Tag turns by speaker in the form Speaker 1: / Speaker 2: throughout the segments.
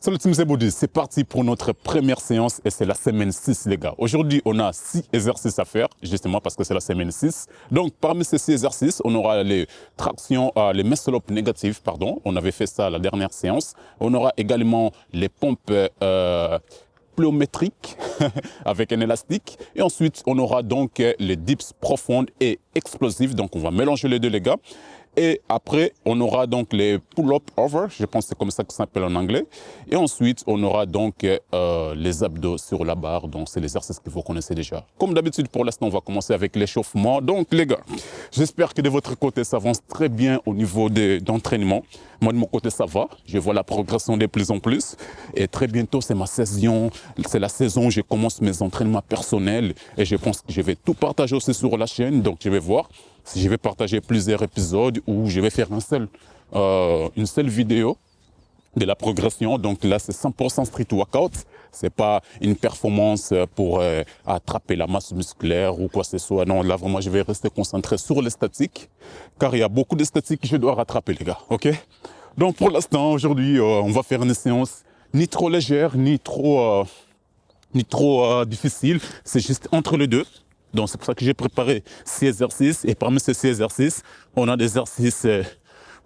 Speaker 1: Salut Team Zebody, c'est parti pour notre première séance et c'est la semaine 6 les gars. Aujourd'hui on a 6 exercices à faire justement parce que c'est la semaine 6. Donc parmi ces 6 exercices, on aura les tractions, les muscle-up négatives, pardon. On avait fait ça à la dernière séance. On aura également les pompes pliométriques avec un élastique. Et ensuite on aura donc les dips profondes et explosives. Donc on va mélanger les deux les gars. Et après, on aura donc les pull-up over, je pense que c'est comme ça que ça s'appelle en anglais. Et ensuite, on aura donc les abdos sur la barre. Donc, c'est l'exercice que vous connaissez déjà. Comme d'habitude, pour l'instant, on va commencer avec l'échauffement. Donc, les gars, j'espère que de votre côté, ça avance très bien au niveau d'entraînement. Moi, de mon côté, ça va. Je vois la progression de plus en plus. Et très bientôt, c'est ma saison. C'est la saison où je commence mes entraînements personnels. Et je pense que je vais tout partager aussi sur la chaîne. Donc, je vais voir si je vais partager plusieurs épisodes ou je vais faire une seule vidéo de la progression. Donc là, c'est 100% street workout. C'est pas une performance pour attraper la masse musculaire ou quoi que ce soit. Non, là, vraiment, je vais rester concentré sur les statiques, car il y a beaucoup de statiques que je dois rattraper, les gars. OK? Donc pour l'instant, aujourd'hui, on va faire une séance ni trop légère, ni trop difficile. C'est juste entre les deux. Donc c'est pour ça que j'ai préparé 6 exercices. Et parmi ces 6 exercices, on a des exercices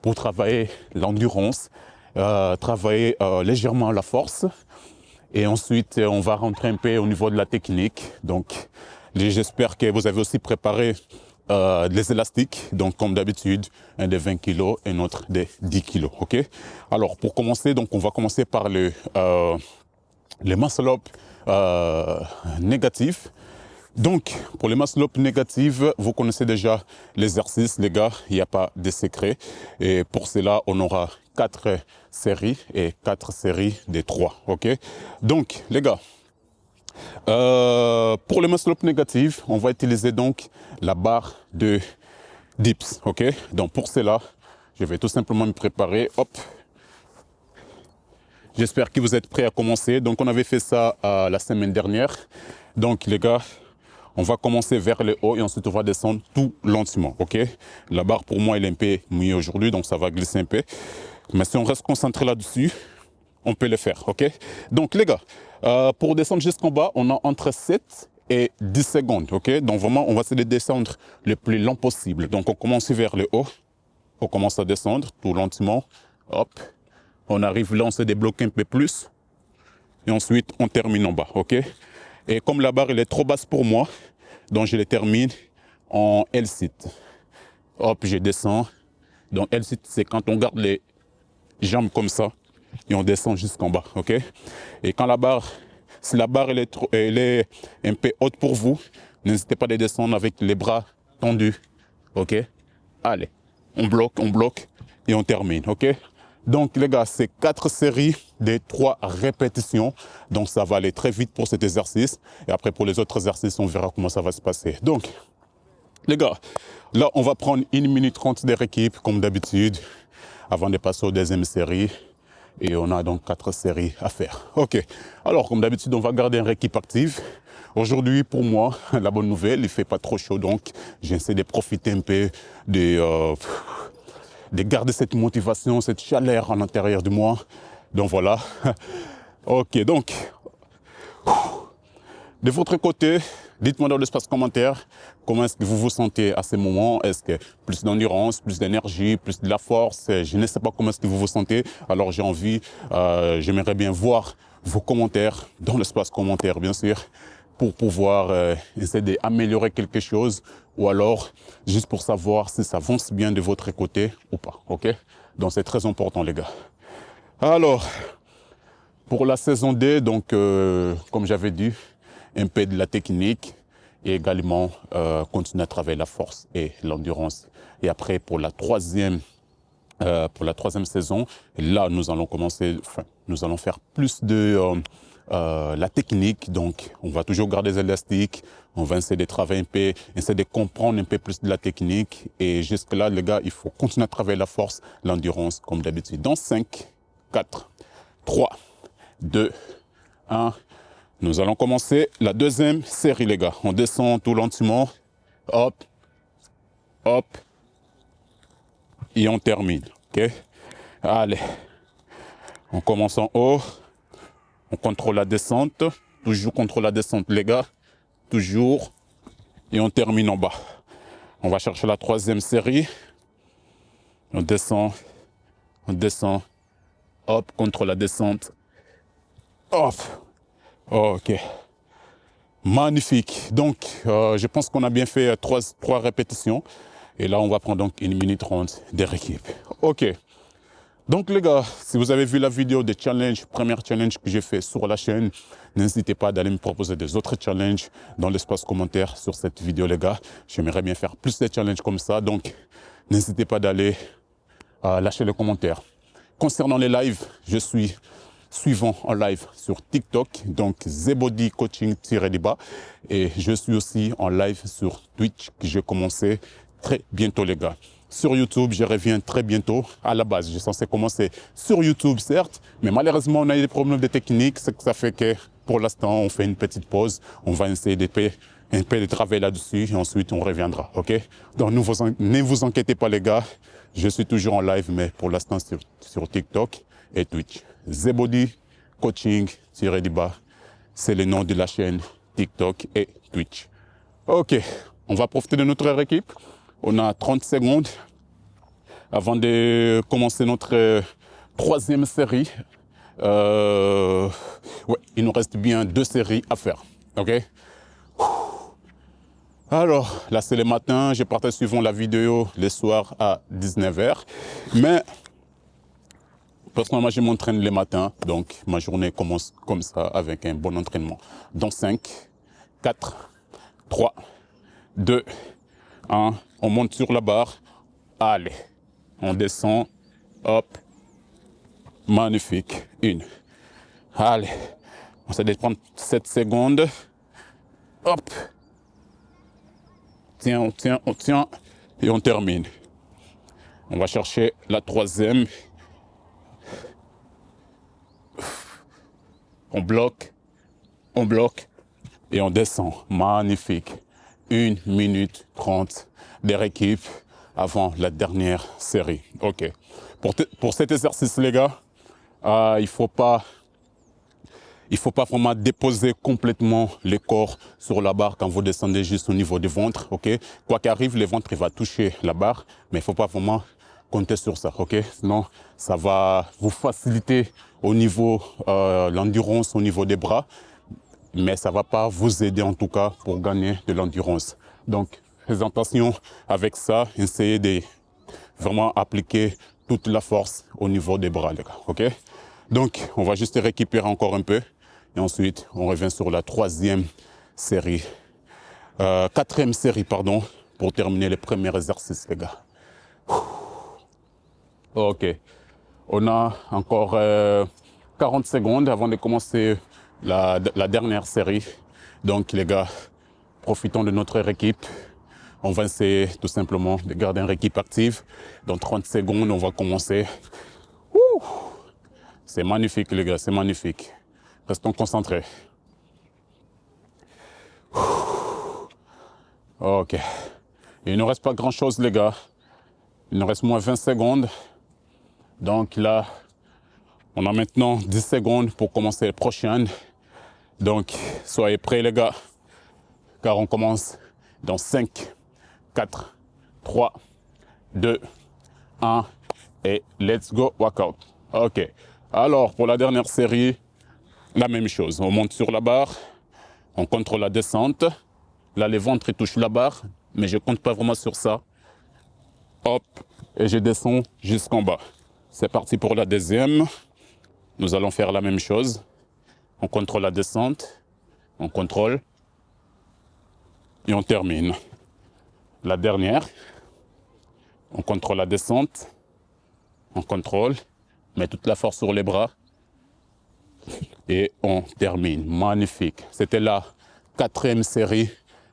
Speaker 1: pour travailler l'endurance, travailler légèrement la force. Et ensuite, on va rentrer un peu au niveau de la technique. Donc j'espère que vous avez aussi préparé des élastiques. Donc comme d'habitude, un de 20 kg et un autre de 10 kg. OK? Alors pour commencer, donc on va commencer par les muscle-up négatifs. Donc, pour les muscle-up négatives, vous connaissez déjà l'exercice, les gars, il n'y a pas de secret. Et pour cela, on aura 4 séries et 4 séries de 3, ok? Donc, les gars, pour les muscle-up négatives, on va utiliser donc la barre de dips, ok? Donc, pour cela, je vais tout simplement me préparer, hop. J'espère que vous êtes prêts à commencer. Donc, on avait fait ça la semaine dernière. Donc, les gars, on va commencer vers le haut et ensuite on va descendre tout lentement, ok? La barre pour moi elle est un peu mouillée aujourd'hui, donc ça va glisser un peu. Mais si on reste concentré là-dessus, on peut le faire, ok? Donc les gars, pour descendre jusqu'en bas, on a entre 7 et 10 secondes, ok? Donc vraiment, on va essayer de descendre le plus lent possible. Donc on commence vers le haut, on commence à descendre tout lentement, hop. On arrive là, on se débloque un peu plus. Et ensuite, on termine en bas, ok? Et comme la barre elle est trop basse pour moi, donc je les termine en L-sit. Hop, je descends. Donc L-sit, c'est quand on garde les jambes comme ça et on descend jusqu'en bas, ok? Et quand la barre, si la barre elle est un peu haute pour vous, n'hésitez pas à descendre avec les bras tendus, ok? Allez, on bloque et on termine, ok? Donc les gars, c'est 4 séries de 3 répétitions. Donc ça va aller très vite pour cet exercice. Et après pour les autres exercices, on verra comment ça va se passer. Donc les gars, là on va prendre 1 minute 30 de récup comme d'habitude avant de passer aux deuxième série. Et on a donc 4 séries à faire. Ok, alors comme d'habitude, on va garder un récup actif. Aujourd'hui, pour moi, la bonne nouvelle, il ne fait pas trop chaud. Donc j'essaie de profiter un peu de garder cette motivation, cette chaleur à l'intérieur de moi. Donc voilà. Ok, donc, de votre côté, dites-moi dans l'espace commentaire, comment est-ce que vous vous sentez à ce moment? Est-ce que plus d'endurance, plus d'énergie, plus de la force? Je ne sais pas comment est-ce que vous vous sentez. Alors j'ai envie, j'aimerais bien voir vos commentaires dans l'espace commentaire, bien sûr, pour pouvoir essayer d'améliorer quelque chose ou alors juste pour savoir si ça avance bien de votre côté ou pas, ok? Donc c'est très important, les gars. Alors, pour la saison D, donc comme j'avais dit, un peu de la technique et également continuer à travailler la force et l'endurance. Et après, pour la troisième saison, là, nous allons commencer, nous allons faire plus de la technique. Donc, on va toujours garder les élastiques, on va essayer de travailler un peu, essayer de comprendre un peu plus de la technique. Et jusque-là, les gars, il faut continuer à travailler la force, l'endurance, comme d'habitude. Dans 5, 4, 3, 2, 1. Nous allons commencer la deuxième série, les gars. On descend tout lentement. Hop, hop. Et on termine, ok? Allez. On commence en haut. On contrôle la descente. Toujours contre la descente, les gars. Toujours. Et on termine en bas. On va chercher la troisième série. On descend. On descend. Hop, contre la descente. Hop. Ok. Magnifique. Donc, je pense qu'on a bien fait trois répétitions. Et là, on va prendre donc 1 minute 30 des récup. Ok. Donc les gars, si vous avez vu la vidéo des challenges, première challenge que j'ai fait sur la chaîne, n'hésitez pas d'aller me proposer des autres challenges dans l'espace commentaire sur cette vidéo les gars. J'aimerais bien faire plus de challenges comme ça, donc n'hésitez pas d'aller lâcher les commentaires. Concernant les lives, je suis suivant en live sur TikTok, donc Zebody Coaching-du-bas, et je suis aussi en live sur Twitch que j'ai commencé très bientôt les gars. Sur YouTube, je reviens très bientôt. À la base, j'ai censé commencer sur YouTube, certes, mais malheureusement, on a eu des problèmes de technique. Ça fait que, pour l'instant, on fait une petite pause. On va essayer de travailler là-dessus et ensuite, on reviendra, ok? Donc, ne vous inquiétez pas, les gars. Je suis toujours en live, mais pour l'instant, sur TikTok et Twitch. Zebody Coaching-du-bas, c'est le nom de la chaîne TikTok et Twitch. Ok, on va profiter de notre équipe. On a 30 secondes avant de commencer notre troisième série. Ouais, il nous reste bien 2 séries à faire. Ok. Alors, là c'est le matin. Je partage suivant la vidéo le soir à 19 h. Mais personnellement, je m'entraîne le matin. Donc, ma journée commence comme ça avec un bon entraînement. Dans 5, 4, 3, 2, 1. On monte sur la barre. Allez. On descend. Hop. Magnifique. 1. Allez. On essaie de prendre 7 secondes. Hop. Tiens, on tient, on tient. Et on termine. On va chercher la troisième. On bloque. On bloque. Et on descend. Magnifique. 1 minute 30 des récup avant la dernière série. Ok. Pour cet exercice, les gars, il ne faut pas vraiment déposer complètement le corps sur la barre quand vous descendez juste au niveau du ventre. Ok. Quoi qu'arrive, le ventre va toucher la barre, mais il ne faut pas vraiment compter sur ça. Ok. Sinon, ça va vous faciliter au niveau l'endurance au niveau des bras, mais ça ne va pas vous aider en tout cas pour gagner de l'endurance. Donc, présentation avec ça, essayez de vraiment appliquer toute la force au niveau des bras, les gars, ok? Donc, on va juste récupérer encore un peu et ensuite, on revient sur la quatrième série, pardon, pour terminer les premiers exercices, les gars. Ok, on a encore 40 secondes avant de commencer la dernière série. Donc, les gars, profitons de notre équipe. On va essayer tout simplement de garder une équipe active. Dans 30 secondes, on va commencer. C'est magnifique, les gars, c'est magnifique. Restons concentrés. Ok. Il ne reste pas grand-chose, les gars. Il nous reste moins 20 secondes. Donc là, on a maintenant 10 secondes pour commencer la prochaine. Donc, soyez prêts, les gars. Car on commence dans 5, 4, 3, 2, 1 et let's go workout. Ok. Alors, pour la dernière série, la même chose. On monte sur la barre, on contrôle la descente. Là, les ventres touchent la barre, mais je ne compte pas vraiment sur ça. Hop, et je descends jusqu'en bas. C'est parti pour la deuxième. Nous allons faire la même chose. On contrôle la descente, on contrôle et on termine. La dernière, on contrôle la descente, on contrôle, met toute la force sur les bras et on termine. Magnifique. C'était la quatrième série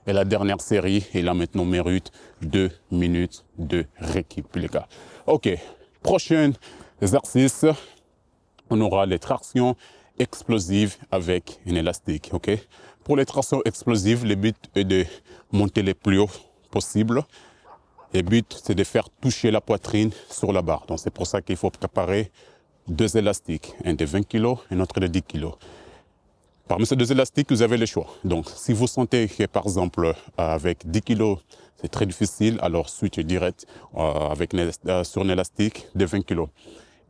Speaker 1: et la dernière série. Et là maintenant, mérite 2 minutes de récup, les gars. Ok, prochain exercice, on aura les tractions explosives avec un élastique. Ok. Pour les tractions explosives, le but est de monter le plus haut possible. Le but, c'est de faire toucher la poitrine sur la barre. Donc, c'est pour ça qu'il faut préparer 2 élastiques, un de 20 kg et un autre de 10 kg. Parmi ces deux élastiques, vous avez le choix. Donc, si vous sentez que, par exemple, avec 10 kg, c'est très difficile, alors switch direct sur un élastique de 20 kg.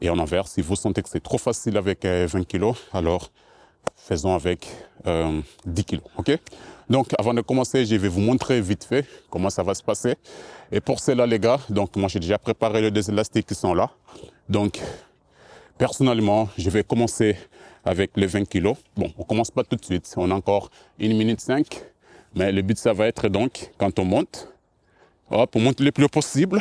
Speaker 1: Et en inverse, si vous sentez que c'est trop facile avec 20 kg, alors faisons avec 10 kg. Okay? Donc, avant de commencer, je vais vous montrer vite fait comment ça va se passer. Et pour cela, les gars, donc moi j'ai déjà préparé les deux élastiques qui sont là. Donc, personnellement, je vais commencer avec les 20 kg. Bon, on commence pas tout de suite, on a encore 1 minute 5. Mais le but, ça va être donc, quand on monte, hop, on monte le plus haut possible.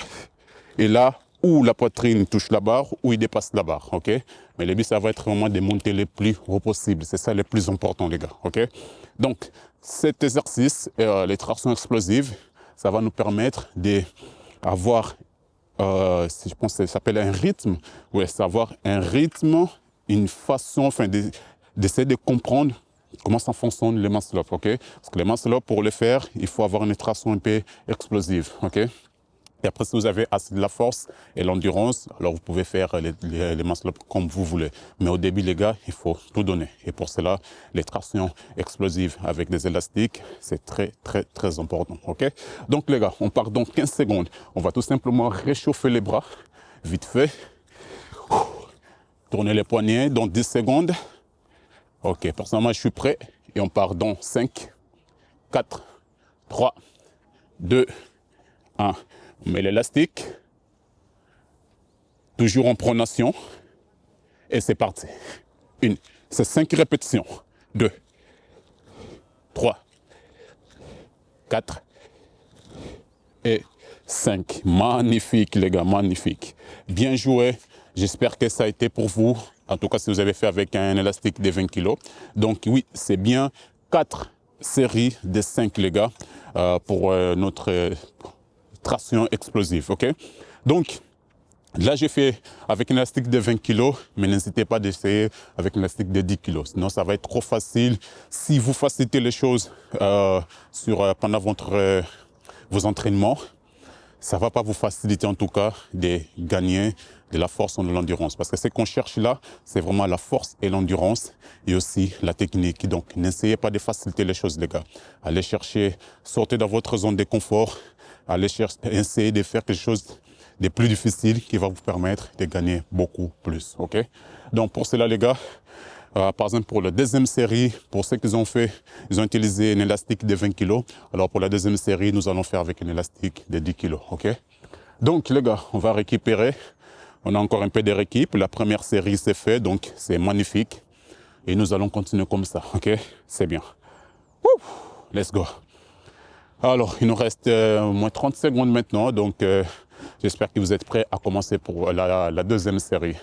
Speaker 1: Et là, où la poitrine touche la barre, où il dépasse la barre, ok? Mais le but, ça va être vraiment de monter le plus haut possible. C'est ça le plus important, les gars, ok? Donc, cet exercice, les tractions explosives, ça va nous permettre d'avoir, je pense que ça s'appelle un rythme, ouais, savoir un rythme, une façon, enfin, d'essayer de comprendre comment ça fonctionne les muscle-up, ok? Parce que les muscle-up, pour le faire, il faut avoir une traction un peu explosive, ok? Et après, si vous avez assez de la force et l'endurance, alors vous pouvez faire les muscle-up comme vous voulez. Mais au début, les gars, il faut tout donner. Et pour cela, les tractions explosives avec des élastiques, c'est très, très, très important, ok? Donc, les gars, on part dans 15 secondes. On va tout simplement réchauffer les bras, vite fait. Tourner les poignets dans 10 secondes. Ok, personnellement, je suis prêt. Et on part dans 5, 4, 3, 2, 1. On met l'élastique, toujours en pronation, et c'est parti. C'est 5 répétitions. 2, 3, 4 et 5. Magnifique, les gars, magnifique. Bien joué. J'espère que ça a été pour vous. En tout cas, si vous avez fait avec un élastique de 20 kg. Donc oui, c'est bien 4 séries de 5, les gars, pour notre traction explosive, ok? Donc, là, j'ai fait avec un élastique de 20 kg, mais n'hésitez pas d'essayer avec un élastique de 10 kg. Sinon, ça va être trop facile. Si vous facilitez les choses pendant vos entraînements, ça ne va pas vous faciliter en tout cas de gagner de la force ou de l'endurance. Parce que ce qu'on cherche là, c'est vraiment la force et l'endurance et aussi la technique. Donc, n'essayez pas de faciliter les choses, les gars. Allez chercher, sortez dans votre zone de confort. Allez essayer de faire quelque chose de plus difficile qui va vous permettre de gagner beaucoup plus, ok? Donc pour cela, les gars, par exemple pour la deuxième série, pour ceux qu'ils ont fait, ils ont utilisé un élastique de 20 kg. Alors pour la deuxième série, nous allons faire avec un élastique de 10 kg, ok? Donc les gars, on va récupérer. On a encore un peu de récup. La première série c'est fait, donc c'est magnifique. Et nous allons continuer comme ça, ok? C'est bien. Woo! Let's go. Alors, il nous reste moins 30 secondes maintenant, donc j'espère que vous êtes prêts à commencer pour la deuxième série.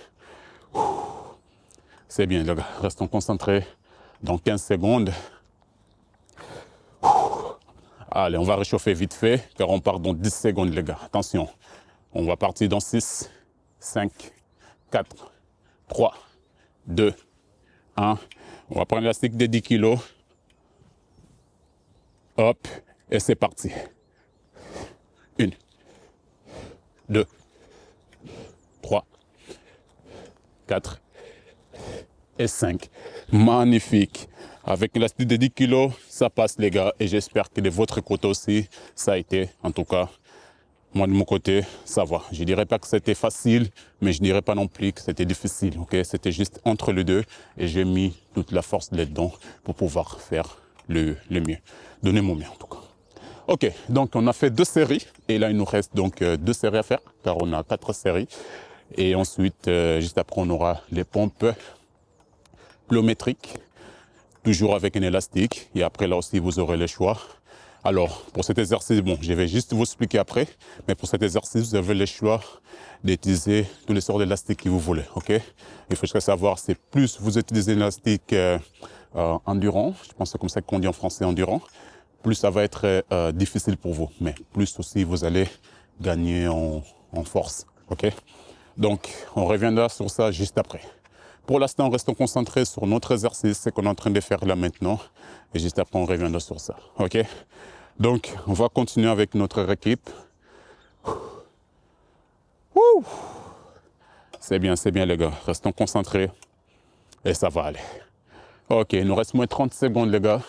Speaker 1: C'est bien, les gars, restons concentrés dans 15 secondes. Allez, on va réchauffer vite fait, car on part dans 10 secondes, les gars. Attention, on va partir dans 6, 5, 4, 3, 2, 1. On va prendre l'élastique de 10 kg. Hop. Et c'est parti. 1, 2, 3, 4 et 5. Magnifique. Avec l'élastique de 10 kg, ça passe, les gars. Et j'espère que de votre côté aussi, ça a été. En tout cas, moi de mon côté, ça va. Je ne dirais pas que c'était facile, mais je ne dirais pas non plus que c'était difficile. Okay? C'était juste entre les deux. Et j'ai mis toute la force là-dedans pour pouvoir faire le mieux. Donner mon mieux, en tout cas. Ok, donc on a fait 2 séries et là il nous reste donc 2 séries à faire car on a 4 séries. Et ensuite, juste après, on aura les pompes pliométriques, toujours avec un élastique. Et après là aussi, vous aurez le choix. Alors, pour cet exercice, bon, je vais juste vous expliquer après, mais pour cet exercice, vous avez le choix d'utiliser tous les sortes d'élastiques que vous voulez, ok? Il faut juste savoir, c'est plus vous utilisez l'élastique endurant, je pense que c'est comme ça qu'on dit en français endurant, plus ça va être difficile pour vous, mais plus aussi vous allez gagner en force, ok? Donc, on reviendra sur ça juste après. Pour l'instant, restons concentrés sur notre exercice, ce qu'on est en train de faire là maintenant, et juste après, on reviendra sur ça, ok? Donc, on va continuer avec notre récup. C'est bien les gars, restons concentrés, et ça va aller. Ok, il nous reste moins 30 secondes, les gars.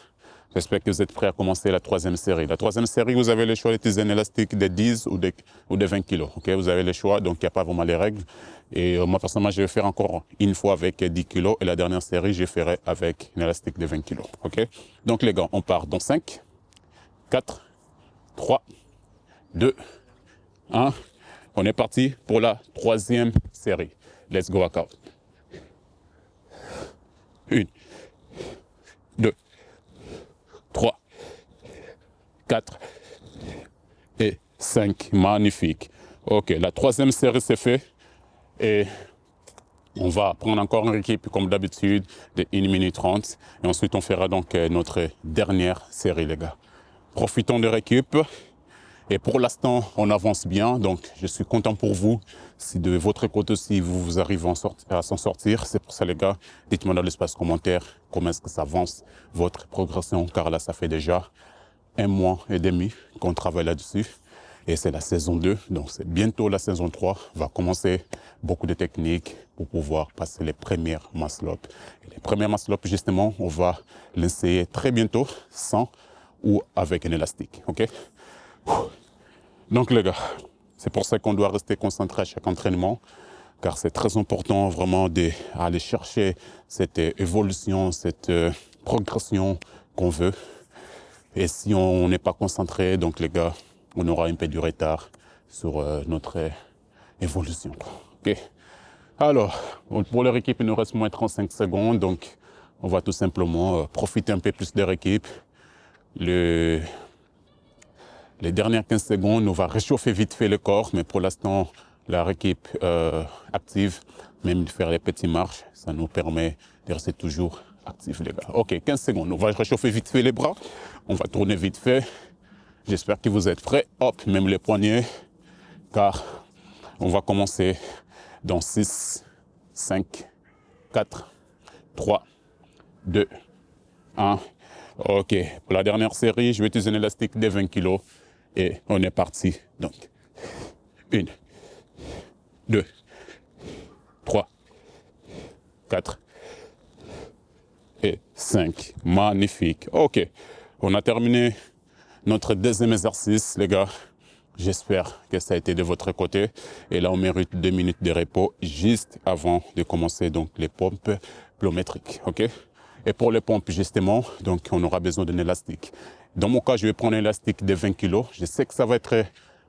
Speaker 1: J'espère que vous êtes prêts à commencer la troisième série. La troisième série, vous avez le choix d'utiliser un élastique de 10 ou de 20 kg. Okay? Vous avez le choix, donc il n'y a pas vraiment les règles. Et moi, personnellement, je vais faire encore une fois avec 10 kg. Et la dernière série, je ferai avec un élastique de 20 kg. Okay? Donc, les gars, on part dans 5, 4, 3, 2, 1. On est parti pour la troisième série. Let's go, workout. 1, 2, 3, 4 et 5. Magnifique. Ok, la troisième série c'est fait. Et on va prendre encore une équipe comme d'habitude de 1 minute 30. Et ensuite on fera donc notre dernière série, les gars. Profitons de l'équipe. Et pour l'instant, on avance bien. Donc je suis content pour vous. Si de votre côté aussi vous arrivez à s'en sortir, c'est pour ça, les gars. Dites-moi dans l'espace commentaire comment est-ce que ça avance votre progression. Car là, ça fait déjà 1 mois et demi qu'on travaille là-dessus. Et c'est la saison 2, donc c'est bientôt la saison 3. On va commencer beaucoup de techniques pour pouvoir passer les premières muscle-up. Les premières muscle-up, justement, on va l'essayer très bientôt, sans ou avec un élastique, ok? Donc les gars, c'est pour ça qu'on doit rester concentré à chaque entraînement, car c'est très important vraiment d'aller chercher cette évolution, cette progression qu'on veut. Et si on n'est pas concentré, donc les gars, on aura un peu du retard sur notre évolution. Okay. Alors, pour leur équipe, il nous reste moins 35 secondes, donc on va tout simplement profiter un peu plus de leur équipe. Les dernières 15 secondes, on va réchauffer vite fait le corps, mais pour l'instant, la équipe active, même de faire les petites marches, ça nous permet de rester toujours actifs, les gars. Ok, 15 secondes, on va réchauffer vite fait les bras, on va tourner vite fait. J'espère que vous êtes prêts. Hop, même les poignets, car on va commencer dans 6, 5, 4, 3, 2, 1. Ok, pour la dernière série, je vais utiliser un élastique de 20 kg et on est parti. Donc, 1, 2, 3, 4 et 5. Magnifique. Ok, on a terminé notre deuxième exercice, les gars. J'espère que ça a été de votre côté. Et là, on mérite 2 minutes de repos juste avant de commencer donc les pompes pliométriques. Ok? Et pour les pompes, justement, donc on aura besoin d'un élastique. Dans mon cas, je vais prendre un élastique de 20 kg. Je sais que ça va être,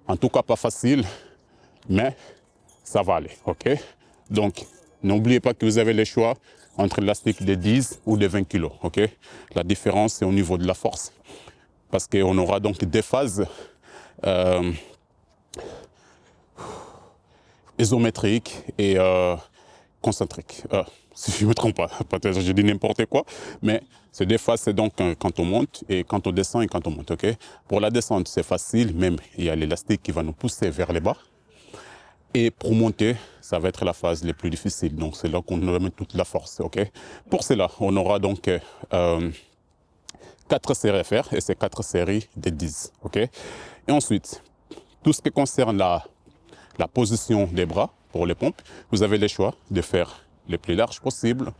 Speaker 1: en tout cas, pas facile, mais ça va aller. Ok? Donc, n'oubliez pas que vous avez le choix entre l'élastique de 10 ou de 20 kg. Ok? La différence, c'est au niveau de la force. Parce qu'on aura donc des phases isométriques et concentriques. Si je ne me trompe pas, peut-être je dis n'importe quoi, mais c'est des phases, c'est donc quand on monte et quand on descend et quand on monte. Okay? Pour la descente, c'est facile, même il y a l'élastique qui va nous pousser vers les bas. Et pour monter, ça va être la phase la plus difficile. Donc c'est là qu'on remet toute la force. Okay? Pour cela, on aura donc 4 séries à faire et c'est 4 séries de 10. Okay? Et ensuite, tout ce qui concerne la position des bras pour les pompes, vous avez le choix de faire le plus large possible,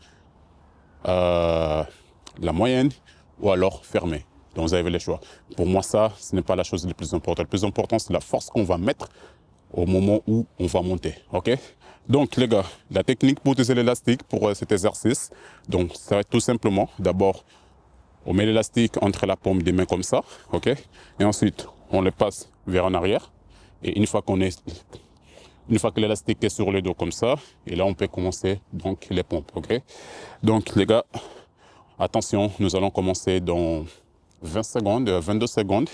Speaker 1: la moyenne ou alors fermé. Donc vous avez le choix. Pour moi, ça, ce n'est pas la chose la plus importante. Le plus important, c'est la force qu'on va mettre au moment où on va monter. Ok? Donc les gars, la technique pour utiliser l'élastique pour cet exercice, donc ça va être tout simplement, d'abord, on met l'élastique entre la paume des mains comme ça, ok? Et ensuite, on le passe vers en arrière. Et une fois que l'élastique est sur le dos comme ça, et là, on peut commencer donc les pompes, ok? Donc les gars, attention, nous allons commencer dans 20 secondes, 22 secondes.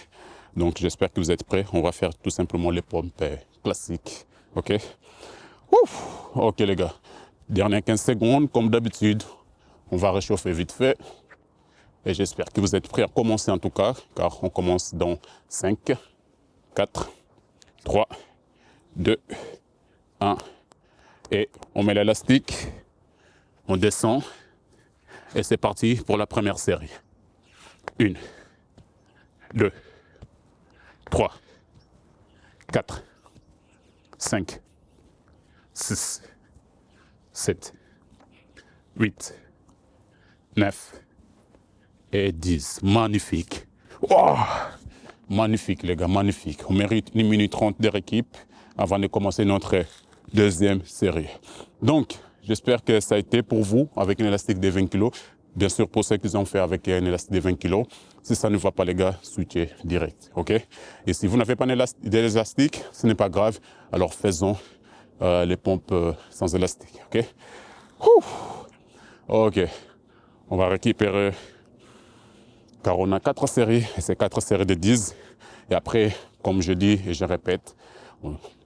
Speaker 1: Donc j'espère que vous êtes prêts. On va faire tout simplement les pompes classiques, ok? Ouf! Ok les gars, dernière 15 secondes, comme d'habitude, on va réchauffer vite fait. Et j'espère que vous êtes prêts à commencer en tout cas, car on commence dans 5, 4, 3, 2, 1. Et on met l'élastique, on descend, et c'est parti pour la première série. 1, 2, 3, 4, 5, 6, 7, 8, 9 et 10. Magnifique. Oh, magnifique, les gars, magnifique. On mérite 1 minute 30 de récup avant de commencer notre deuxième série. Donc, j'espère que ça a été pour vous avec un élastique de 20 kg. Bien sûr, pour ceux qui ont fait avec un élastique de 20 kg, si ça ne va pas, les gars, switchez direct, ok? Et si vous n'avez pas d'élastique, ce n'est pas grave. Alors, faisons les pompes sans élastique, ok? Ok, on va récupérer, car on a 4 séries, et c'est 4 séries de 10. Et après, comme je dis et je répète,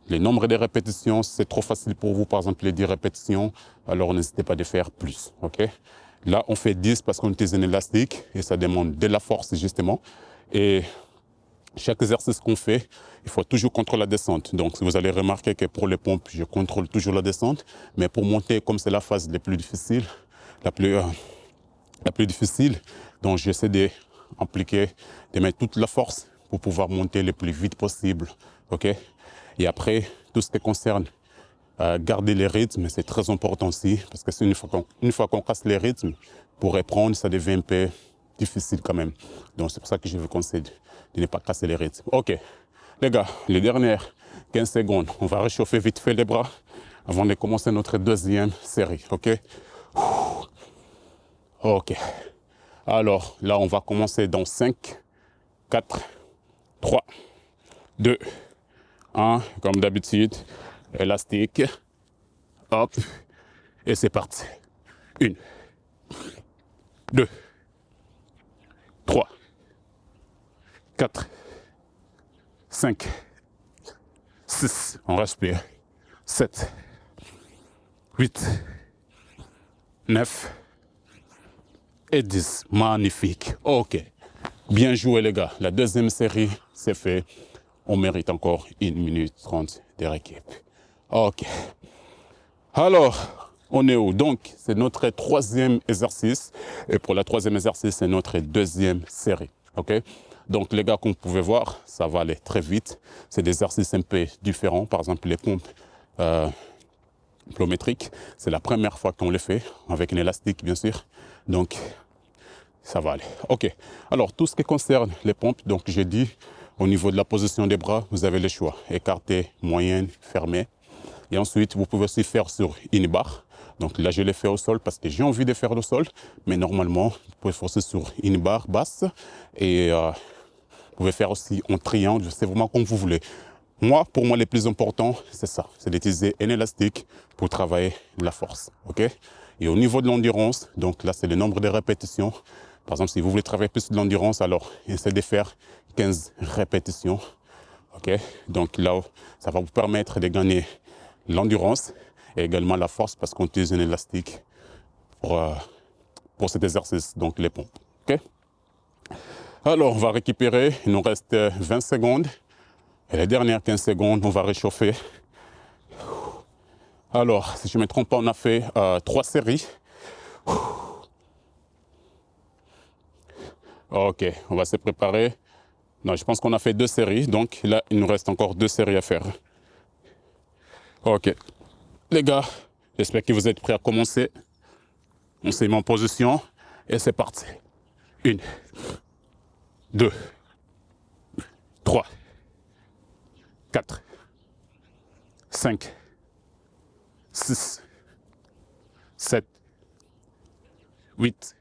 Speaker 1: les nombres de répétitions, c'est trop facile pour vous, par exemple les 10 répétitions, alors n'hésitez pas à faire plus, ok? Là, on fait 10 parce qu'on utilise un élastique et ça demande de la force, justement. Et chaque exercice qu'on fait, il faut toujours contrôler la descente. Donc, vous allez remarquer que pour les pompes, je contrôle toujours la descente. Mais pour monter, comme c'est la phase la plus difficile, la plus difficile, donc j'essaie d'impliquer, de mettre toute la force pour pouvoir monter le plus vite possible. Ok? Et après, tout ce qui concerne garder les rythmes, c'est très important aussi, parce que une fois qu'on casse les rythmes, pour reprendre, ça devient un peu difficile quand même. Donc c'est pour ça que je vous conseille de ne pas casser les rythmes. Ok, les gars, les dernières 15 secondes, on va réchauffer vite fait les bras avant de commencer notre deuxième série. Ok? Ok. Alors là, on va commencer dans 5, 4, 3, 2, 1, comme d'habitude, élastique, hop, et c'est parti. 1, 2, 3, 4, 5, 6, on respire, 7, 8, 9 et 10. Magnifique. Ok. Bien joué, les gars. La deuxième série, c'est fait. On mérite encore 1 minute 30 de récup. Ok. Alors, on est où? Donc, c'est notre troisième exercice. Et pour le troisième exercice, c'est notre deuxième série. Ok? Donc, les gars, comme vous pouvez voir, ça va aller très vite. C'est des exercices un peu différents. Par exemple, les pompes pliométriques, c'est la première fois qu'on les fait, avec un élastique, bien sûr. Donc, ça va aller. Ok. Alors, tout ce qui concerne les pompes, donc j'ai dit, au niveau de la position des bras, vous avez le choix. Écarté, moyenne, fermé. Et ensuite, vous pouvez aussi faire sur une barre. Donc là, je l'ai fait au sol parce que j'ai envie de faire au sol. Mais normalement, vous pouvez forcer sur une barre basse. Et vous pouvez faire aussi en triangle. C'est vraiment comme vous voulez. Moi, pour moi, le plus important, c'est ça. C'est d'utiliser un élastique pour travailler la force. Ok? Et au niveau de l'endurance, donc là, c'est le nombre de répétitions. Par exemple, si vous voulez travailler plus de l'endurance, alors essayez de faire 15 répétitions. Ok? Donc là, ça va vous permettre de gagner l'endurance et également la force parce qu'on utilise un élastique pour cet exercice, donc les pompes. Ok? Alors, on va récupérer. Il nous reste 20 secondes. Et les dernières 15 secondes, on va réchauffer. Alors, si je ne me trompe pas, on a fait 3 séries. Ok, on va se préparer. Non, je pense qu'on a fait 2 séries. Donc là, il nous reste encore 2 séries à faire. Ok. Les gars, j'espère que vous êtes prêts à commencer. On s'est mis en position. Et c'est parti. 1, 2, 3, 4, 5, 6, 7, 8,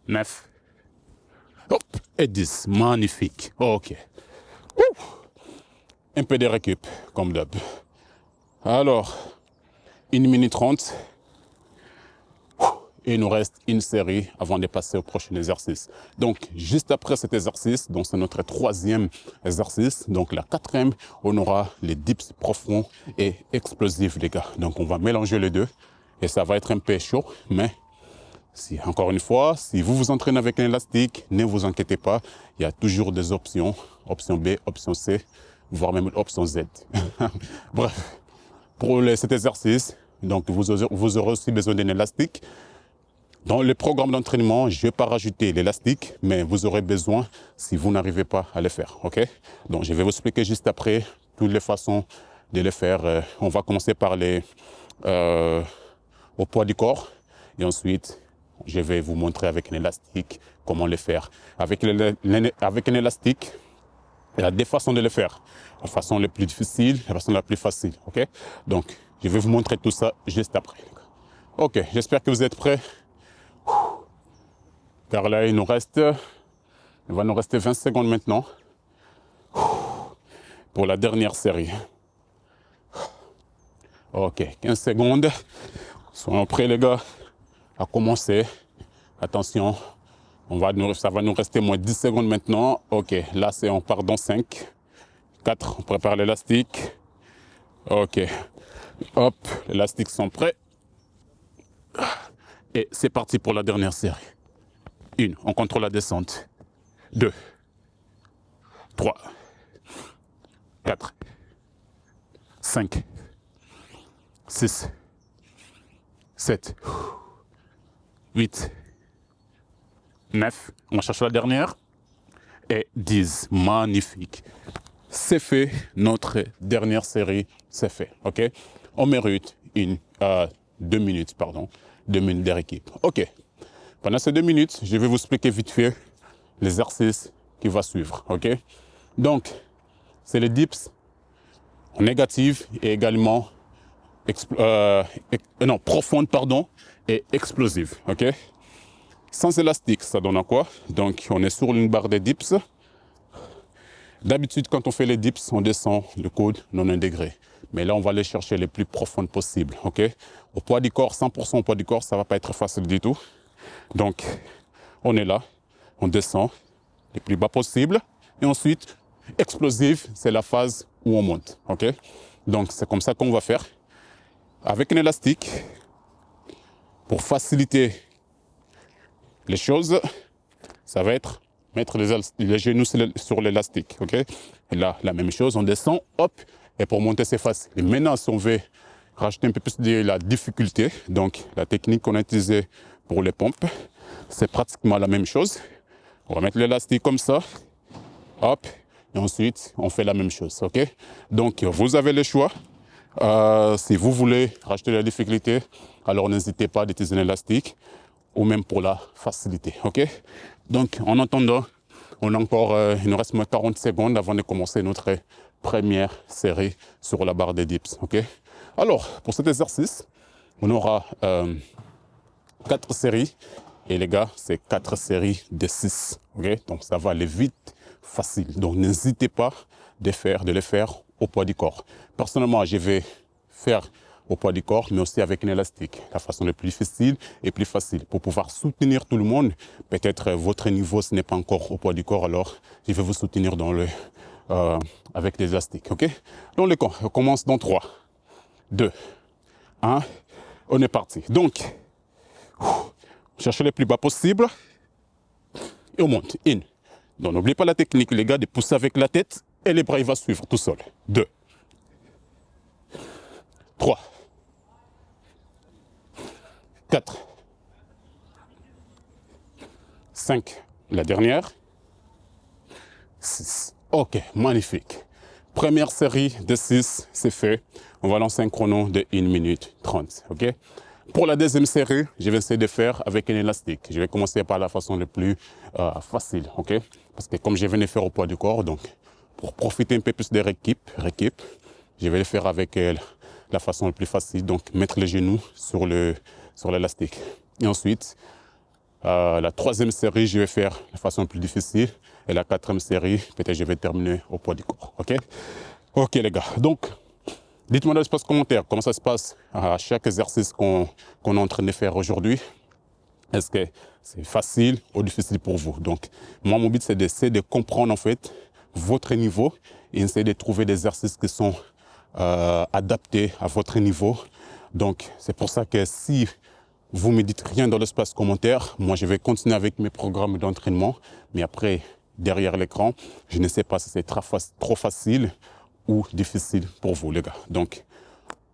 Speaker 1: 9, hop, et 10. Magnifique. Ok. Un peu de récup, comme d'hab. Alors, 1 minute 30. Et il nous reste une série avant de passer au prochain exercice. Donc, juste après cet exercice, donc c'est notre troisième exercice. Donc, la quatrième, on aura les dips profonds et explosifs, les gars. Donc, on va mélanger les deux. Et ça va être un peu chaud, mais encore une fois, si vous vous entraînez avec un élastique, ne vous inquiétez pas. Il y a toujours des options. Option B, option C, voire même option Z. Bref, pour cet exercice, donc vous aurez aussi besoin d'un élastique. Dans le programme d'entraînement, je ne vais pas rajouter l'élastique, mais vous aurez besoin si vous n'arrivez pas à le faire. Ok? Donc, je vais vous expliquer juste après toutes les façons de le faire. On va commencer par au poids du corps et ensuite, je vais vous montrer avec un élastique comment le faire. Avec un élastique, il y a des façons de le faire. La façon la plus difficile, la façon la plus facile. Ok? Donc, je vais vous montrer tout ça juste après. Ok, j'espère que vous êtes prêts. Car là, il va nous rester 20 secondes maintenant pour la dernière série. Ok, 15 secondes. Soyons prêts, les gars, à commencer. Attention, ça va nous rester moins 10 secondes maintenant. Ok, là, on part dans 5, 4, on prépare l'élastique. Ok, hop, les élastiques sont prêts. Et c'est parti pour la dernière série. 1, on contrôle la descente. 2, 3, 4, 5, 6, 7, 8, 9, on va chercher la dernière, et 10. Magnifique. C'est fait, notre dernière série, c'est fait. Ok, on mérite 2 minutes, pardon, 2 minutes d'équipe. Ok, pendant ces 2 minutes, je vais vous expliquer vite fait l'exercice qui va suivre. Ok, donc c'est les dips en négative et également profonde, pardon, et explosive. Ok, sans élastique, ça donne à quoi? Donc on est sur une barre des dips. D'habitude, quand on fait les dips, on descend le coude 90 degrés. Mais là, on va aller chercher les plus profondes possibles. Ok, au poids du corps, 100% au poids du corps, ça ne va pas être facile du tout. Donc, on est là, on descend le plus bas possible. Et ensuite, explosive, c'est la phase où on monte. Ok, donc c'est comme ça qu'on va faire. Avec un élastique, pour faciliter les choses, ça va être mettre les genoux sur l'élastique. Ok, et là, la même chose, on descend, hop, et pour monter, c'est facile. Et maintenant, si on veut rajouter un peu plus de la difficulté, donc la technique qu'on a utilisée pour les pompes, c'est pratiquement la même chose. On va mettre l'élastique comme ça, hop, et ensuite, on fait la même chose. Ok, donc vous avez le choix. Si vous voulez rajouter la difficulté, alors n'hésitez pas d'utiliser un élastique ou même pour la facilité. Ok, donc en attendant, il nous reste moins 40 secondes avant de commencer notre première série sur la barre des dips. Ok, alors pour cet exercice, on aura 4 séries et les gars, c'est 4 séries de 6. Ok, donc ça va aller vite, facile. Donc n'hésitez pas de les faire au poids du corps. Personnellement, je vais faire au poids du corps, mais aussi avec un élastique. La façon la plus difficile et plus facile. Pour pouvoir soutenir tout le monde, peut-être votre niveau, ce n'est pas encore au poids du corps, alors je vais vous soutenir avec l'élastique. Ok, donc les camps, on commence dans 3, 2, 1, on est parti. Donc, cherchez le plus bas possible et on monte. Donc n'oubliez pas la technique, les gars, de pousser avec la tête et les bras, il va suivre tout seul. 2, 3, 4, 5, la dernière, 6. Ok, magnifique. Première série de 6, c'est fait. On va lancer un chrono de 1 minute 30. Ok. Pour la deuxième série, je vais essayer de faire avec un élastique. Je vais commencer par la façon la plus facile. Ok. Parce que comme je viens de faire au poids du corps, donc pour profiter un peu plus de récup, je vais le faire avec la façon la plus facile. Donc mettre les genoux sur l'élastique. Et ensuite, la troisième série, je vais faire de façon plus difficile. Et la quatrième série, peut-être je vais terminer au poids du corps. Ok, ok les gars. Donc, dites-moi dans l'espace commentaire comment ça se passe à chaque exercice qu'on est en train de faire aujourd'hui. Est-ce que c'est facile ou difficile pour vous? Donc, moi, mon but, c'est d'essayer de comprendre en fait votre niveau et essayer de trouver des exercices qui sont adaptés à votre niveau. Donc, c'est pour ça que si vous ne me dites rien dans l'espace commentaire, moi je vais continuer avec mes programmes d'entraînement, mais après, derrière l'écran, je ne sais pas si c'est trop facile ou difficile pour vous les gars. Donc,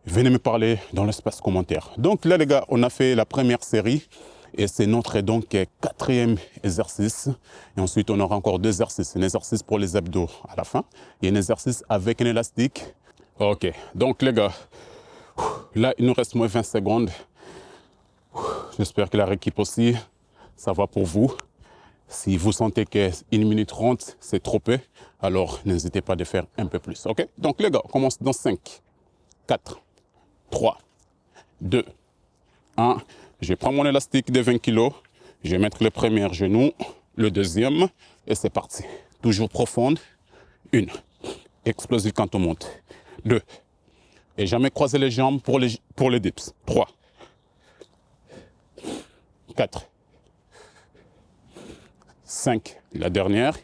Speaker 1: venez me parler dans l'espace commentaire. Donc là les gars, on a fait la première série et c'est notre donc 4e exercice. Et ensuite, on aura encore 2 exercices. Un exercice pour les abdos à la fin et un exercice avec un élastique. Ok, donc les gars, là il nous reste moins 20 secondes. J'espère que la rééquipe aussi, ça va pour vous. Si vous sentez que 1 minute 30, c'est trop peu, alors n'hésitez pas de faire un peu plus. OK? Donc les gars, on commence dans 5, 4, 3, 2, 1. Je prends mon élastique de 20 kg. Je vais mettre le premier genou, le deuxième, et c'est parti. Toujours profonde. 1. Explosive quand on monte. 2. Et jamais croiser les jambes pour les dips. 3. 4. 5. La dernière.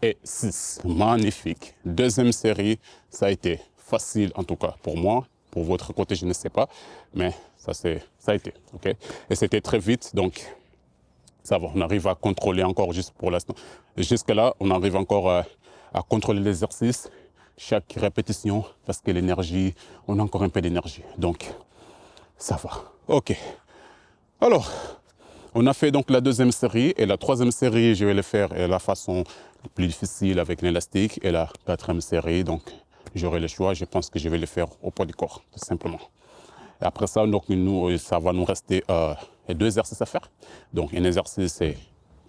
Speaker 1: Et 6. Magnifique. Deuxième série, ça a été facile en tout cas pour moi. Pour votre côté, je ne sais pas. Mais ça a été. Okay? Et c'était très vite. Donc, ça va. On arrive à contrôler encore juste pour l'instant. Jusque-là, on arrive encore à contrôler l'exercice. Chaque répétition, parce que l'énergie, on a encore un peu d'énergie. Donc, ça va. OK. Alors, on a fait donc la deuxième série. Et la troisième série, je vais le faire de la façon plus difficile avec l'élastique. Et la quatrième série, donc, j'aurai le choix. Je pense que je vais le faire au poids du corps, tout simplement. Et après ça, donc, ça va nous rester 2 exercices à faire. Donc, un exercice, c'est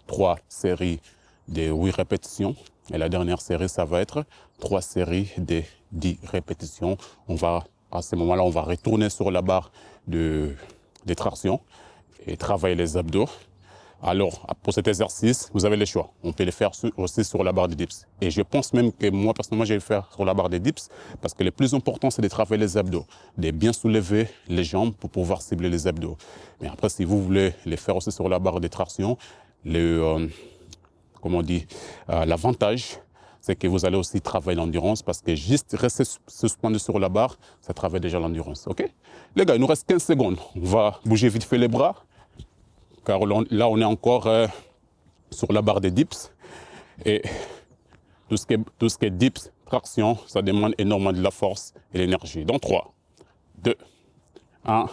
Speaker 1: 3 séries de 8 répétitions. Et la dernière série, ça va être 3 séries de 10 répétitions. À ce moment-là, on va retourner sur la barre des tractions et travailler les abdos. Alors, pour cet exercice, vous avez le choix. On peut le faire aussi sur la barre des dips. Et je pense même que moi, personnellement, je vais le faire sur la barre des dips parce que le plus important, c'est de travailler les abdos, de bien soulever les jambes pour pouvoir cibler les abdos. Mais après, si vous voulez le faire aussi sur la barre des tractions, l'avantage, c'est que vous allez aussi travailler l'endurance parce que juste rester suspendu sur la barre, ça travaille déjà l'endurance. OK? Les gars, il nous reste 15 secondes. On va bouger vite fait les bras. Car là, on est encore sur la barre des dips. Et tout ce qui est dips, traction, ça demande énormément de la force et l'énergie. Dans 3, 2, 1.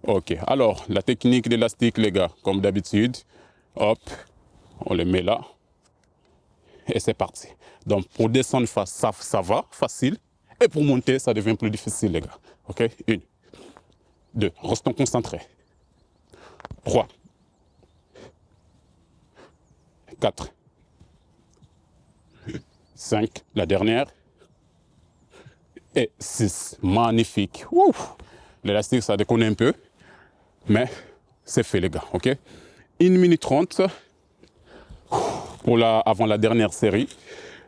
Speaker 1: OK. Alors, la technique d'élastique, les gars, comme d'habitude, hop, on le met là. Et c'est parti. Donc, pour descendre, ça va, facile. Et pour monter, ça devient plus difficile, les gars. OK? 1, 2, restons concentrés. 3, 4, 5, la dernière, et 6. Magnifique. L'élastique, ça déconne un peu, mais c'est fait, les gars. OK? 1 minute 30 avant la dernière série.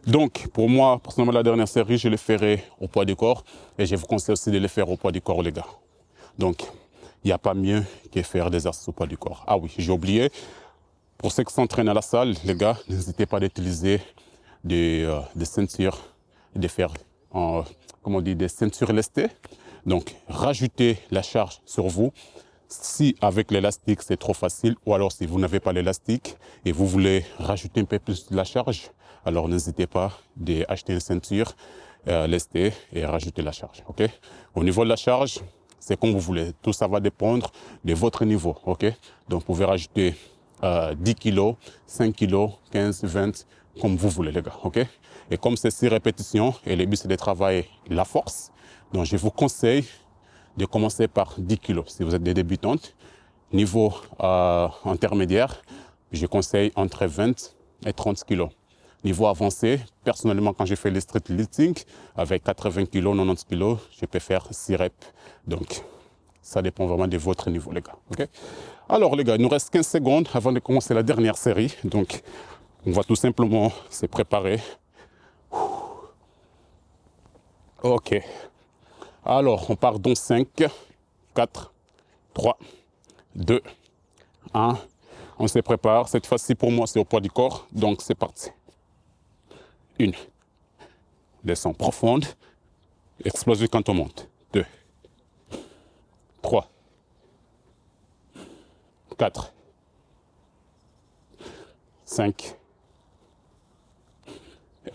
Speaker 1: Donc, pour moi, personnellement, la dernière série, je le ferai au poids du corps, et je vous conseille aussi de le faire au poids du corps, les gars. Donc, il n'y a pas mieux que faire des exercices au poids du corps. Ah oui, j'ai oublié. Pour ceux qui s'entraînent à la salle, les gars, n'hésitez pas à utiliser des ceintures, de faire des ceintures lestées. Donc, rajoutez la charge sur vous. Si avec l'élastique, c'est trop facile, ou alors si vous n'avez pas l'élastique et vous voulez rajouter un peu plus de la charge, alors n'hésitez pas d'acheter une ceinture lestée et rajouter la charge. OK? Au niveau de la charge, c'est comme vous voulez. Tout ça va dépendre de votre niveau. OK? Donc, vous pouvez rajouter 10 kg, 5 kg, 15, 20, comme vous voulez, les gars. OK? Et comme c'est 6 répétitions, et le but, c'est de travailler la force, donc je vous conseille de commencer par 10 kg. Si vous êtes des débutantes, niveau intermédiaire, je conseille entre 20 et 30 kg. Niveau avancé, personnellement, quand j'ai fait le street lifting, avec 80 kg, 90 kg, je peux faire 6 reps. Donc, ça dépend vraiment de votre niveau, les gars. OK? Alors, les gars, il nous reste 15 secondes avant de commencer la dernière série. Donc, on va tout simplement se préparer. OK. Alors, on part dans 5, 4, 3, 2, 1. On se prépare. Cette fois-ci, pour moi, c'est au poids du corps. Donc, c'est parti. 1. Descend profonde. Explosive quand on monte. 2. 3. 4. 5.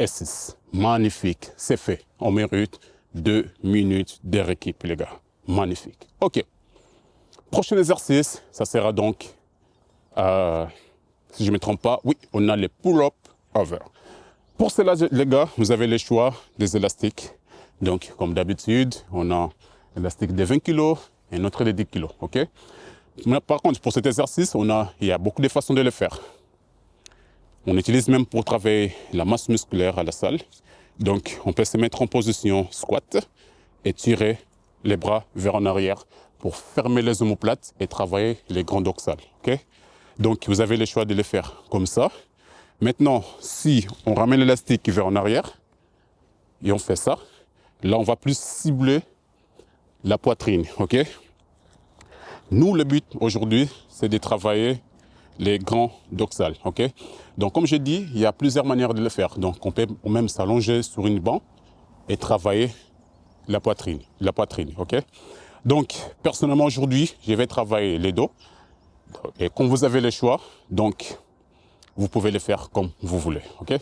Speaker 1: Et 6. Magnifique. C'est fait. On mérite 2 minutes de rééquipe, les gars. Magnifique. OK. Prochain exercice, ça sera donc, si je ne me trompe pas, oui, on a les pull-up over. Pour cela, les gars, vous avez le choix des élastiques. Donc, comme d'habitude, on a un élastique de 20 kg et un autre de 10 kg. OK? Mais par contre, pour cet exercice, il y a beaucoup de façons de le faire. On utilise même pour travailler la masse musculaire à la salle. Donc, on peut se mettre en position squat et tirer les bras vers en arrière pour fermer les omoplates et travailler les grands dorsales. Okay? Donc, vous avez le choix de le faire comme ça. Maintenant, si on ramène l'élastique vers en arrière et on fait ça, là, on va plus cibler la poitrine. Okay? Nous, le but aujourd'hui, c'est de travailler les grands dorsales. Okay? Donc, comme je dis, il y a plusieurs manières de le faire. Donc, on peut même s'allonger sur une banc et travailler la poitrine. Okay? Donc, personnellement, aujourd'hui, je vais travailler les dos. Et comme vous avez le choix, donc, vous pouvez le faire comme vous voulez. Okay?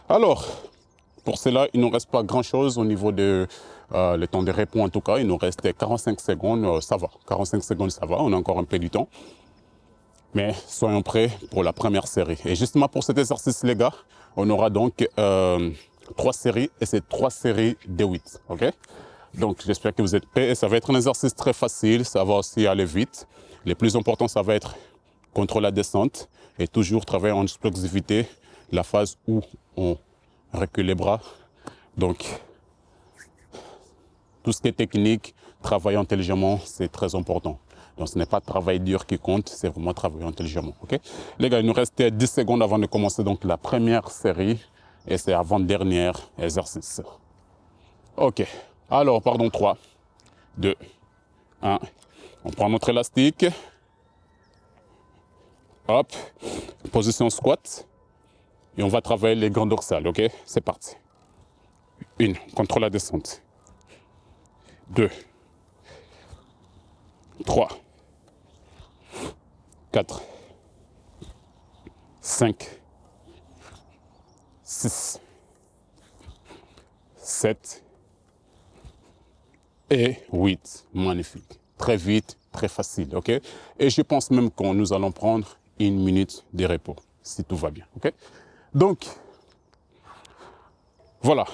Speaker 1: Alors, pour cela, il ne nous reste pas grand-chose au niveau de le temps de repos. En tout cas, il nous reste 45 secondes, ça va. 45 secondes, ça va, on a encore un peu du temps. Mais soyons prêts pour la première série. Et justement pour cet exercice, les gars, on aura donc 3 séries et c'est 3 séries de 8. Okay? Donc j'espère que vous êtes prêts et ça va être un exercice très facile, ça va aussi aller vite. Le plus important, ça va être contre la descente et toujours travailler en explosivité, la phase où on recule les bras. Donc tout ce qui est technique, travailler intelligemment, c'est très important. Donc ce n'est pas travail dur qui compte, c'est vraiment travailler intelligemment. Okay? Les gars, il nous restait 10 secondes avant de commencer donc la première série et c'est avant-dernier exercice. Ok, alors pardon, 3, 2, 1. On prend notre élastique. Hop, position squat. Et on va travailler les grands dorsales, ok? C'est parti. 1, contre la descente. 2, 3, 4, 5, 6, 7 et 8. Magnifique. Très vite, très facile, ok? Et je pense même que nous allons prendre 1 minute de repos, si tout va bien, ok? Donc, voilà.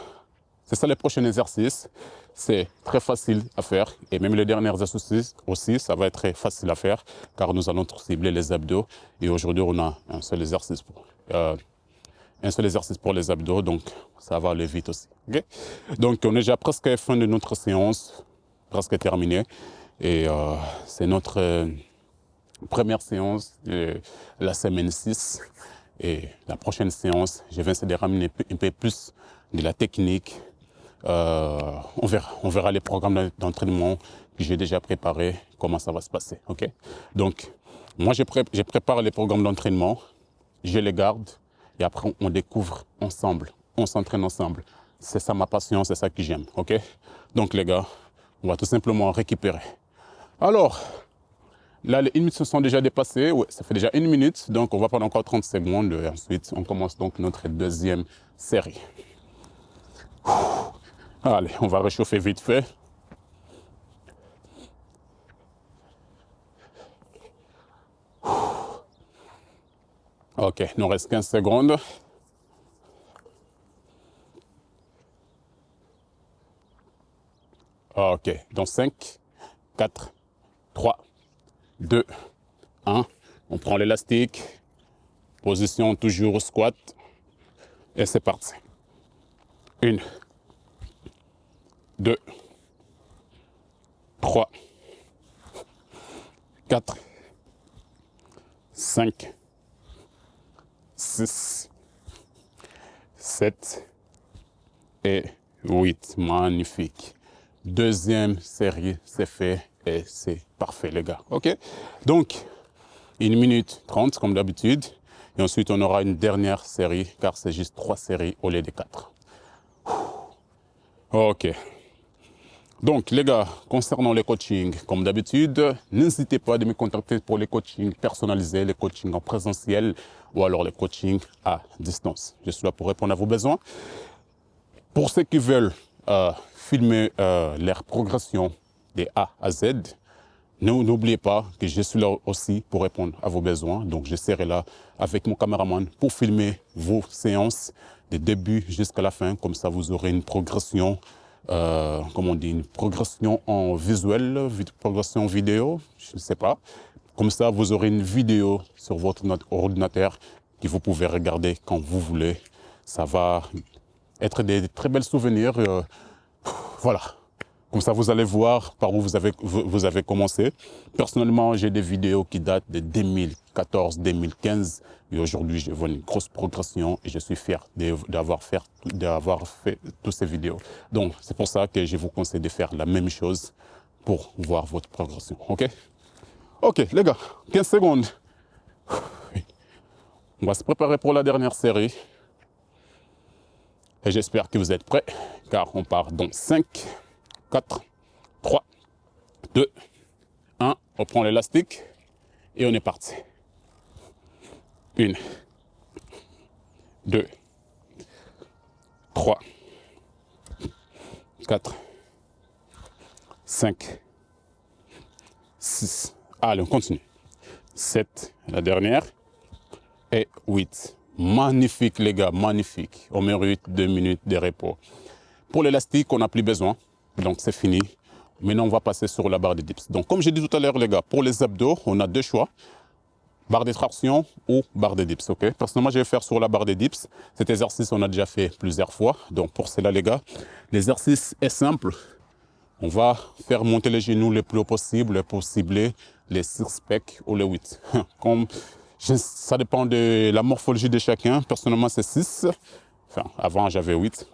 Speaker 1: C'est ça le prochain exercice. C'est très facile à faire. Et même les derniers exercices aussi, ça va être très facile à faire car nous allons cibler les abdos. Et aujourd'hui, on a un seul exercice pour les abdos. Donc, ça va aller vite aussi. Okay? Donc, on est déjà presque à la fin de notre séance, presque terminée. Et c'est notre première séance de la semaine 6. Et la prochaine séance, je vais essayer de ramener un peu plus de la technique. On verra les programmes d'entraînement que j'ai déjà préparés, comment ça va se passer. Okay? Donc, moi, je prépare les programmes d'entraînement, je les garde et après, on découvre ensemble, on s'entraîne ensemble. C'est ça ma passion, c'est ça que j'aime. Okay? Donc, les gars, on va tout simplement récupérer. Alors, là, les 1 minute se sont déjà dépassées. Ouais, ça fait déjà 1 minute. Donc, on va prendre encore 30 secondes. Et ensuite, on commence donc notre deuxième série. Allez, on va réchauffer vite fait. Ok, il nous reste 15 secondes. Ok, dans 5, 4, 3, 2, 1. On prend l'élastique. Position toujours au squat. Et c'est parti. 1, 2, 3, 4, 5, 6, 7 et 8. Magnifique. Deuxième série, c'est fait et c'est parfait, les gars. OK? Donc, 1 minute 30 comme d'habitude. Et ensuite, on aura une dernière série car c'est juste 3 séries au lieu de 4. OK. Donc, les gars, concernant les coachings, comme d'habitude, n'hésitez pas à me contacter pour les coachings personnalisés, les coachings en présentiel ou alors les coachings à distance. Je suis là pour répondre à vos besoins. Pour ceux qui veulent filmer leur progression de A à Z, n'oubliez pas que je suis là aussi pour répondre à vos besoins. Donc, je serai là avec mon caméraman pour filmer vos séances de début jusqu'à la fin. Comme ça, vous aurez une progression, comme on dit, une progression en visuel, progression vidéo, je ne sais pas. Comme ça, vous aurez une vidéo sur votre ordinateur que vous pouvez regarder quand vous voulez. Ça va être des très belles souvenirs. Voilà. Comme ça, vous allez voir par où vous avez commencé. Personnellement, j'ai des vidéos qui datent de 2014, 2015. Et aujourd'hui, je vois une grosse progression et je suis fier d'avoir fait toutes ces vidéos. Donc, c'est pour ça que je vous conseille de faire la même chose pour voir votre progression. OK? OK, les gars, 15 secondes. On va se préparer pour la dernière série. Et j'espère que vous êtes prêts, car on part dans 5, 4, 3, 2, 1. On prend l'élastique et on est parti. 1, 2, 3, 4, 5, 6. Allez, on continue. 7, la dernière. Et 8. Magnifique, les gars, magnifique. On mérite 2 minutes de repos. Pour l'élastique, on n'a plus besoin. Donc, c'est fini. Maintenant, on va passer sur la barre de dips. Donc, comme j'ai dit tout à l'heure, les gars, pour les abdos, on a 2 choix. Barre de traction ou barre de dips, ok? Personnellement, je vais faire sur la barre de dips. Cet exercice, on a déjà fait plusieurs fois. Donc, pour cela, les gars, l'exercice est simple. On va faire monter les genoux le plus haut possible pour cibler les 6 pecs ou les 8. Comme ça dépend de la morphologie de chacun. Personnellement, c'est 6. Enfin, avant, j'avais 8.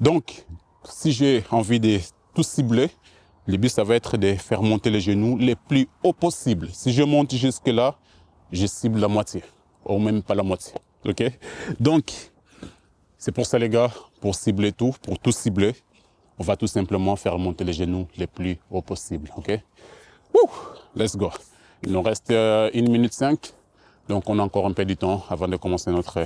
Speaker 1: Donc, si j'ai envie de tout cibler, le but, ça va être de faire monter les genoux le plus haut possible. Si je monte jusque-là, je cible la moitié, ou même pas la moitié. OK? Donc, c'est pour ça, les gars, pour cibler tout, pour tout cibler, on va tout simplement faire monter les genoux le plus haut possible. OK? Wouh! Let's go. Il nous reste 1 minute 5. Donc, on a encore un peu de temps avant de commencer notre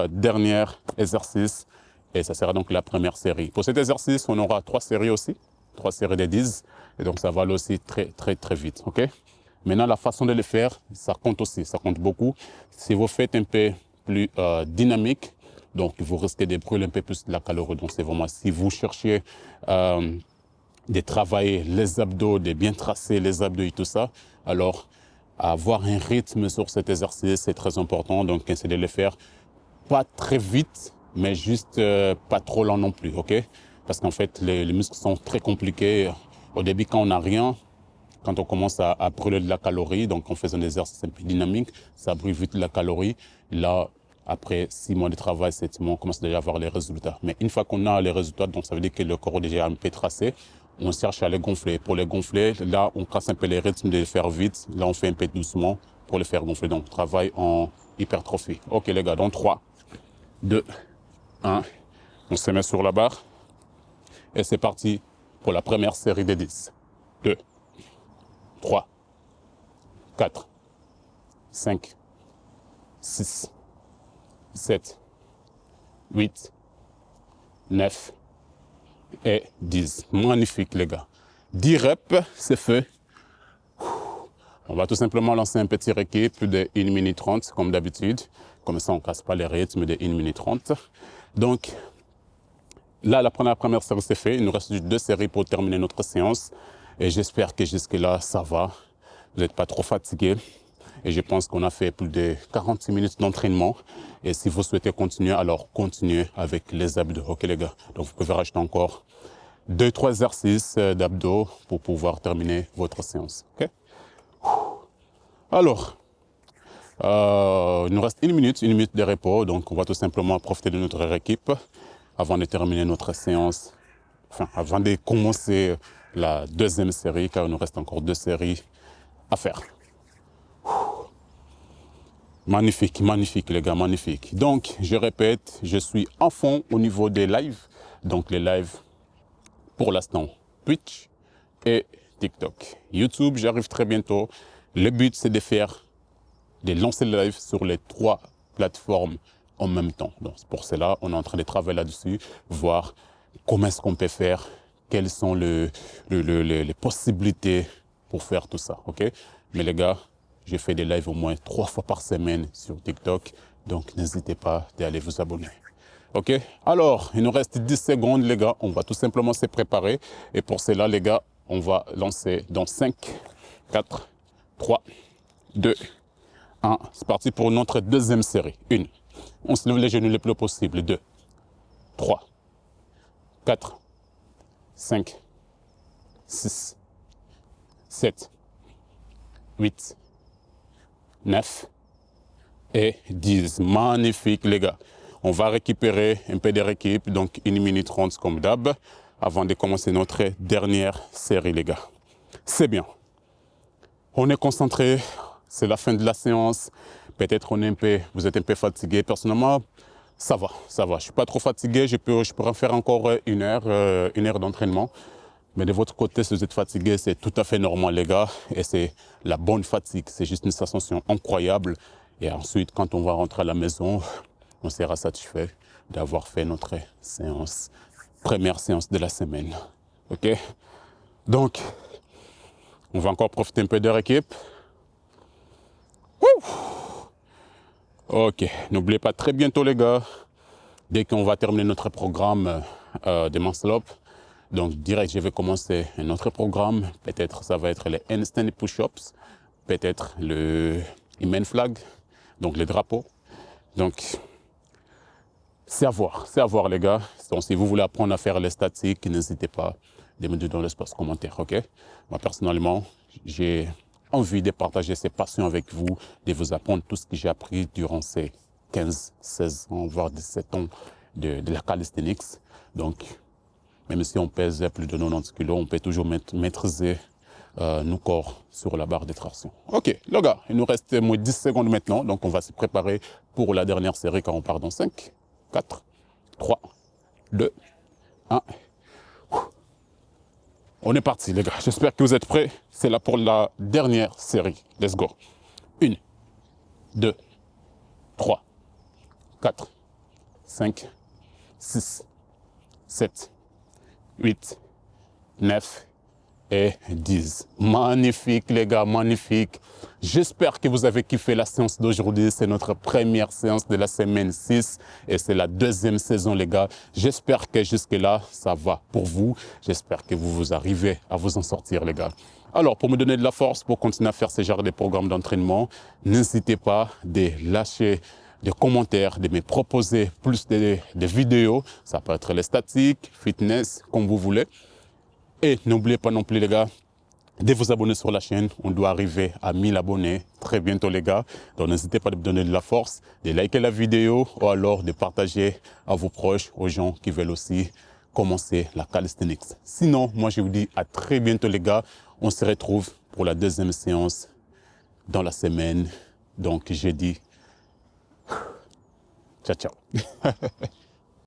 Speaker 1: dernier exercice. Et ça sera donc la première série. Pour cet exercice, on aura 3 séries aussi. 3 séries de 10. Et donc, ça va aller aussi très, très, très vite. OK? Maintenant, la façon de le faire, ça compte aussi. Ça compte beaucoup. Si vous faites un peu plus dynamique, donc vous risquez de brûler un peu plus de la calorie. Donc, c'est vraiment si vous cherchez de travailler les abdos, de bien tracer les abdos et tout ça, alors avoir un rythme sur cet exercice, c'est très important. Donc, essayez de le faire pas très vite, mais juste pas trop lent non plus, ok? Parce qu'en fait, les muscles sont très compliqués. Au début, quand on n'a rien, quand on commence à brûler de la calorie, donc en faisant des exercices un peu dynamiques, ça brûle vite de la calorie. Là, après 6 mois de travail, 7 mois, on commence déjà à avoir les résultats. Mais une fois qu'on a les résultats, donc ça veut dire que le corps est déjà un peu tracé, on cherche à les gonfler. Pour les gonfler, là, on casse un peu les rythmes de les faire vite. Là, on fait un peu doucement pour les faire gonfler. Donc, on travaille en hypertrophie. OK, les gars, dans 3, 2, 1. On se met sur la barre. Et c'est parti pour la première série de 10. 2, 3, 4, 5, 6, 7, 8, 9 et 10. Magnifique, les gars. 10 reps, c'est fait. On va tout simplement lancer un petit récap de 1 minute 30, comme d'habitude. Comme ça, on ne casse pas les rythmes de 1 minute 30. Donc, là, la première série, c'est fait. Il nous reste 2 séries pour terminer notre séance. Et j'espère que jusque-là, ça va. Vous n'êtes pas trop fatigué. Et je pense qu'on a fait plus de 46 minutes d'entraînement. Et si vous souhaitez continuer, alors continuez avec les abdos. OK, les gars? Donc, vous pouvez rajouter encore 2-3 exercices d'abdos pour pouvoir terminer votre séance. OK? Alors, il nous reste 1 minute de repos. Donc, on va tout simplement profiter de notre équipe avant de terminer notre séance. Enfin, avant de commencer la 2e série, car il nous reste encore 2 séries à faire. Magnifique, magnifique, les gars, magnifique. Donc, je répète, je suis en fond au niveau des lives. Donc, les lives, pour l'instant, Twitch et TikTok. YouTube, j'arrive très bientôt. Le but, c'est de lancer le live sur les 3 plateformes en même temps. Donc, pour cela, on est en train de travailler là-dessus, voir comment est-ce qu'on peut faire, quelles sont les possibilités pour faire tout ça, ok? Mais les gars, je fais des lives au moins 3 fois par semaine sur TikTok, donc n'hésitez pas d'aller vous abonner. Ok? Alors, il nous reste 10 secondes, les gars. On va tout simplement se préparer. Et pour cela, les gars, on va lancer dans 5, 4, 3, 2, 1. C'est parti pour notre deuxième série. 1. On se lève les genoux le plus possible. 2, 3, 4, 5, 6, 7, 8, 9 et 10. Magnifique les gars. On va récupérer un peu de récup, donc 1 minute 30 comme d'hab, avant de commencer notre dernière série les gars. C'est bien. On est concentré, c'est la fin de la séance. Peut-être vous êtes un peu fatigué. Personnellement, ça va. Je ne suis pas trop fatigué, je pourrais faire encore une heure d'entraînement. Mais de votre côté, si vous êtes fatigué, c'est tout à fait normal les gars. Et c'est la bonne fatigue, c'est juste une sensation incroyable. Et ensuite, quand on va rentrer à la maison, on sera satisfait d'avoir fait notre séance, première séance de la semaine. Ok? Donc, on va encore profiter un peu de l'équipe. Ok, n'oubliez pas très bientôt les gars, dès qu'on va terminer notre programme de Muscle Up, donc direct je vais commencer un autre programme, peut-être ça va être les handstand push-ups, peut-être le Amen flag, donc les drapeaux. Donc c'est à voir les gars. Donc si vous voulez apprendre à faire les statiques, n'hésitez pas de me dire dans l'espace commentaire, ok? Moi personnellement, j'ai envie de partager ces passions avec vous, de vous apprendre tout ce que j'ai appris durant ces 15, 16 ans, voire 17 ans de la calisthenics. Donc, même si on pèse plus de 90 kg, on peut toujours maîtriser nos corps sur la barre de traction. Ok, les gars, il nous reste moins 10 secondes maintenant, donc on va se préparer pour la dernière série quand on part dans 5, 4, 3, 2, 1. On est parti les gars, j'espère que vous êtes prêts. C'est là pour la dernière série. Let's go. 1, 2, 3, 4, 5, 6, 7, 8, 9 et 10. Magnifique les gars, magnifique. J'espère que vous avez kiffé la séance d'aujourd'hui. C'est notre première séance de la semaine 6 et c'est la deuxième saison les gars. J'espère que jusque là ça va pour vous. J'espère que vous arrivez à vous en sortir les gars. Alors pour me donner de la force pour continuer à faire ce genre de programmes d'entraînement, n'hésitez pas de lâcher des commentaires, de me proposer plus de vidéos. Ça peut être les statiques, fitness, comme vous voulez. Et n'oubliez pas non plus les gars, de vous abonner sur la chaîne. On doit arriver à 1000 abonnés très bientôt les gars. Donc n'hésitez pas de me donner de la force, de liker la vidéo ou alors de partager à vos proches, aux gens qui veulent aussi commencer la calisthenics. Sinon, moi je vous dis à très bientôt les gars. On se retrouve pour la deuxième séance dans la semaine. Donc jeudi. Ciao, ciao.